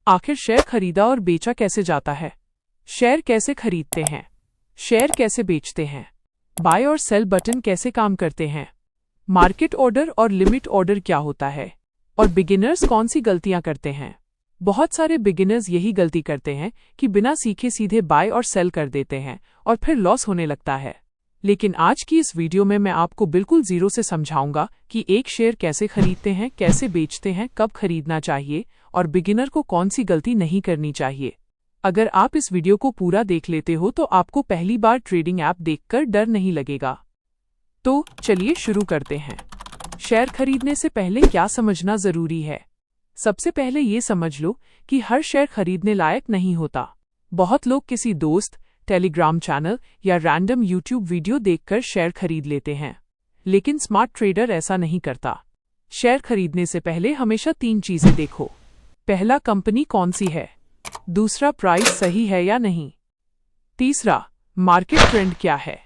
आखिर शेयर खरीदा और बेचा कैसे जाता है? शेयर कैसे खरीदते हैं? शेयर कैसे बेचते हैं? बाय और सेल बटन कैसे काम करते हैं? मार्केट ऑर्डर और लिमिट ऑर्डर क्या होता है? और बिगिनर्स कौन सी गलतियां करते हैं? बहुत सारे बिगिनर्स यही गलती करते हैं कि बिना सीखे सीधे बाय और सेल कर देते हैं और फिर लॉस होने लगता है। लेकिन आज की इस वीडियो में मैं आपको बिल्कुल जीरो से समझाऊंगा कि एक शेयर कैसे खरीदते हैं, कैसे बेचते हैं, कब खरीदना चाहिए और बिगिनर को कौन सी गलती नहीं करनी चाहिए। अगर आप इस वीडियो को पूरा देख लेते हो तो आपको पहली बार ट्रेडिंग ऐप देखकर डर नहीं लगेगा। तो चलिए शुरू करते हैं। शेयर खरीदने से पहले क्या समझना जरूरी है? सबसे पहले ये समझ लो कि हर शेयर खरीदने लायक नहीं होता। बहुत लोग किसी दोस्त, टेलीग्राम चैनल या रैंडम यूट्यूब वीडियो देखकर शेयर खरीद लेते हैं, लेकिन स्मार्ट ट्रेडर ऐसा नहीं करता। शेयर खरीदने से पहले हमेशा 3 चीजें देखो। पहला, कंपनी कौन सी है। दूसरा, प्राइस सही है या नहीं। तीसरा, मार्केट ट्रेंड क्या है।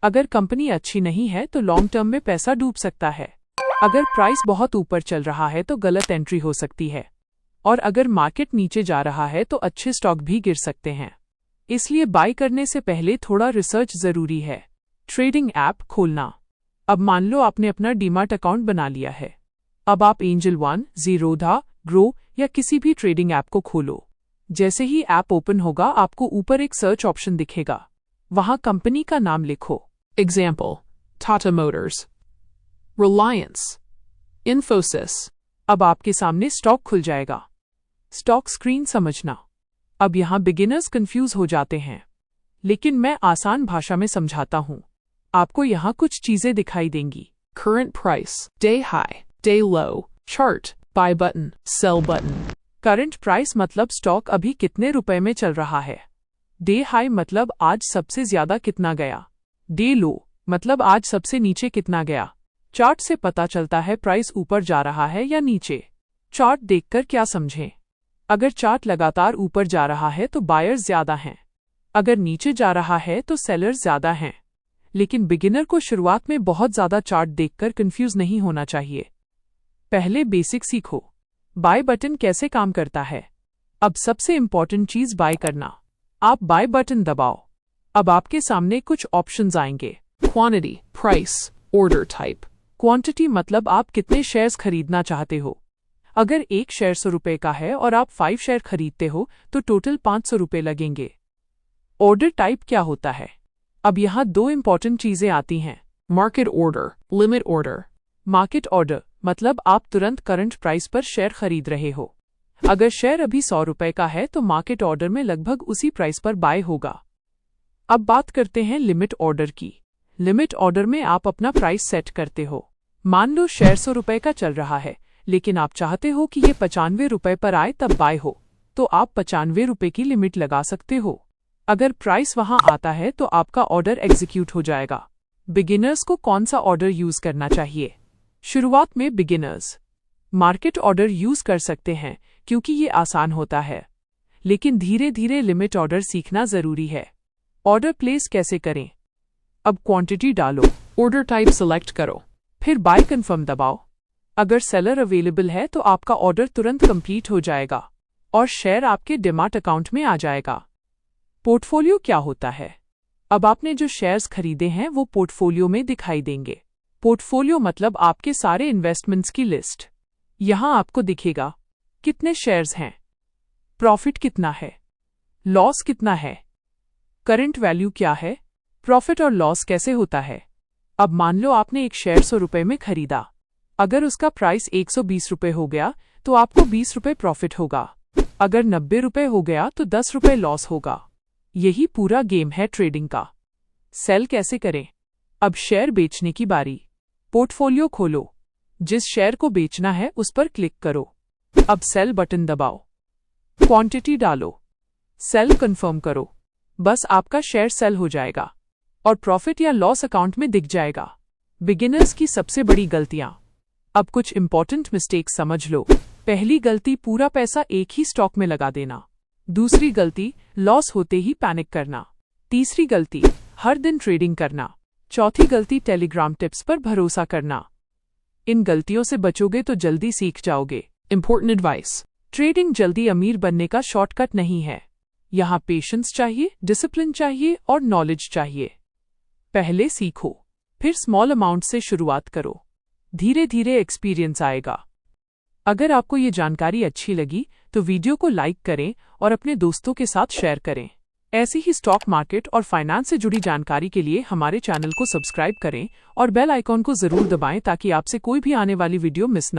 अगर कंपनी अच्छी नहीं है तो लॉन्ग टर्म में पैसा डूब सकता है। अगर प्राइस बहुत ऊपर चल रहा है तो गलत एंट्री हो सकती है, और अगर मार्केट नीचे जा रहा है तो अच्छे स्टॉक भी गिर सकते हैं। इसलिए बाय करने से पहले थोड़ा रिसर्च जरूरी है। ट्रेडिंग ऐप खोलना। अब मान लो आपने अपना डीमैट अकाउंट बना लिया है। अब आप एंजल वन, ज़ीरोधा, ग्रो या किसी भी ट्रेडिंग ऐप को खोलो। जैसे ही ऐप ओपन होगा आपको ऊपर एक सर्च ऑप्शन दिखेगा। वहां कंपनी का नाम लिखो। Example, Tata Motors, Reliance, Infosys. अब आपके सामने स्टॉक खुल जाएगा। स्टॉक स्क्रीन समझना। अब यहाँ बिगिनर्स कंफ्यूज हो जाते हैं, लेकिन मैं आसान भाषा में समझाता हूँ। आपको यहाँ कुछ चीजें दिखाई देंगी। Current price, day high, day low, chart, buy button, sell button. Current price मतलब स्टॉक अभी कितने रुपए में चल रहा है। डे हाई मतलब आज सबसे ज्यादा कितना गया। डे लो मतलब आज सबसे नीचे कितना गया। चार्ट से पता चलता है प्राइस ऊपर जा रहा है या नीचे। चार्ट देखकर क्या समझें? अगर चार्ट लगातार ऊपर जा रहा है तो बायर्स ज्यादा हैं, अगर नीचे जा रहा है तो सेलर्स ज्यादा हैं। लेकिन बिगिनर को शुरुआत में बहुत ज्यादा चार्ट देखकर कंफ्यूज नहीं होना चाहिए। पहले बेसिक सीखो। बाय बटन कैसे काम करता है। अब सबसे इंपॉर्टेंट चीज बाय करना। आप बाय बटन दबाओ। अब आपके सामने कुछ ऑप्शंस आएंगे। Quantity, price, order type. Quantity मतलब आप कितने शेयर्स खरीदना चाहते हो। अगर एक शेयर 100 रुपए का है और आप 5 शेयर खरीदते हो तो टोटल 500 रुपए लगेंगे। ऑर्डर टाइप क्या होता है? अब यहाँ 2 इंपॉर्टेंट चीजें आती हैं। Market order, limit order. Market order मतलब आप तुरंत करंट प्राइस पर शेयर खरीद रहे हो। अगर शेयर अभी 100 रुपए का है तो मार्केट ऑर्डर में लगभग उसी प्राइस पर बाय होगा। अब बात करते हैं लिमिट ऑर्डर की। लिमिट ऑर्डर में आप अपना प्राइस सेट करते हो। मान लो शेयर 100 रुपए का चल रहा है, लेकिन आप चाहते हो कि ये 95 रुपए पर आए तब बाय हो, तो आप 95 रुपए की लिमिट लगा सकते हो। अगर प्राइस वहां आता है तो आपका ऑर्डर एग्जीक्यूट हो जाएगा। बिगिनर्स को कौन सा ऑर्डर यूज करना चाहिए? शुरुआत में बिगिनर्स मार्केट ऑर्डर यूज कर सकते हैं क्योंकि ये आसान होता है, लेकिन धीरे धीरे लिमिट ऑर्डर सीखना जरूरी है। ऑर्डर प्लेस कैसे करें? अब क्वांटिटी डालो, ऑर्डर टाइप सेलेक्ट करो, फिर बाय कन्फर्म दबाओ। अगर सेलर अवेलेबल है तो आपका ऑर्डर तुरंत कंप्लीट हो जाएगा और शेयर आपके डीमैट अकाउंट में आ जाएगा। पोर्टफोलियो क्या होता है? अब आपने जो शेयर्स खरीदे हैं वो पोर्टफोलियो में दिखाई देंगे। पोर्टफोलियो मतलब आपके सारे इन्वेस्टमेंट्स की लिस्ट। यहाँ आपको दिखेगा कितने शेयर्स हैं, प्रॉफिट कितना है, लॉस कितना है, करंट वैल्यू क्या है, प्रॉफिट और लॉस कैसे होता है। अब मान लो आपने एक शेयर 100 रुपए में खरीदा। अगर उसका प्राइस 120 रुपए हो गया तो आपको 20 रुपए प्रॉफिट होगा। अगर 90 रुपए हो गया तो 10 रुपए लॉस होगा। यही पूरा गेम है ट्रेडिंग का। सेल कैसे करें? अब शेयर बेचने की बारी। पोर्टफोलियो खोलो, जिस शेयर को बेचना है उस पर क्लिक करो। अब सेल बटन दबाओ, क्वांटिटी डालो, सेल कंफर्म करो। बस आपका शेयर सेल हो जाएगा और प्रॉफिट या लॉस अकाउंट में दिख जाएगा। बिगिनर्स की सबसे बड़ी गलतियां। अब कुछ इंपॉर्टेंट मिस्टेक्स समझ लो। पहली गलती, पूरा पैसा एक ही स्टॉक में लगा देना। दूसरी गलती, लॉस होते ही पैनिक करना। तीसरी गलती, हर दिन ट्रेडिंग करना। चौथी गलती, टेलीग्राम टिप्स पर भरोसा करना। इन गलतियों से बचोगे तो जल्दी सीख जाओगे। Important advice. ट्रेडिंग जल्दी अमीर बनने का शॉर्टकट नहीं है। यहाँ पेशेंस चाहिए, डिसिप्लिन चाहिए और नॉलेज चाहिए। पहले सीखो, फिर स्मॉल अमाउंट से शुरुआत करो। धीरे धीरे एक्सपीरियंस आएगा। अगर आपको ये जानकारी अच्छी लगी तो वीडियो को लाइक करें और अपने दोस्तों के साथ शेयर करें। ऐसी ही स्टॉक मार्केट और फाइनेंस से जुड़ी जानकारी के लिए हमारे चैनल को सब्सक्राइब करें और बेल आइकॉन को जरूर दबाएं ताकि आपसे कोई भी आने वाली वीडियो मिस ना हो।